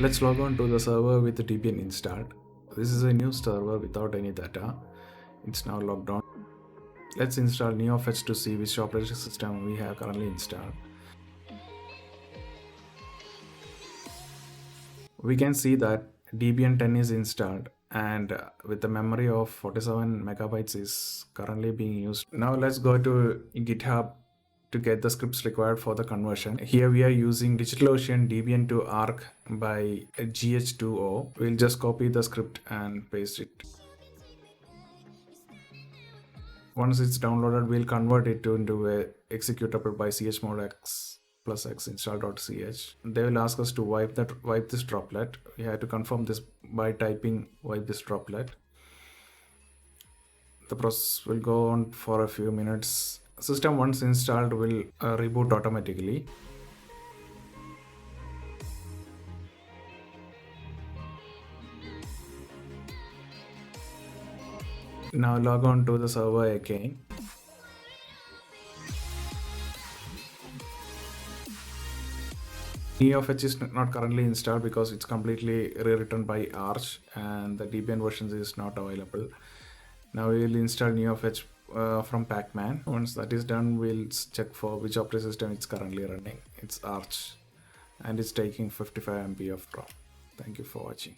Let's log on to the server with the Debian installed. This is a new server without any data. It's now logged on. Let's install NeoFetch to see which operating system we have currently installed. We can see that Debian 10 is installed and with the memory of 47 megabytes is currently being used. Now let's go to GitHub to get the scripts required for the conversion. Here we are using Digitalocean Debian to Arc by GH2O. We'll just copy the script and paste it. Once it's downloaded, we'll convert it into a executable by chmod x plus x install.ch. They will ask us to wipe this droplet. We have to confirm this by typing wipe this droplet. The process will go on for a few minutes. System once installed will reboot automatically. Now log on to the server again. NeoFetch is not currently installed because it's completely rewritten by Arch and the Debian version is not available. Now we will install NeoFetch from Pacman. Once that is done, we'll check for which operating system it's currently running. It's Arch and it's taking 55 MB of ROM. Thank you for watching.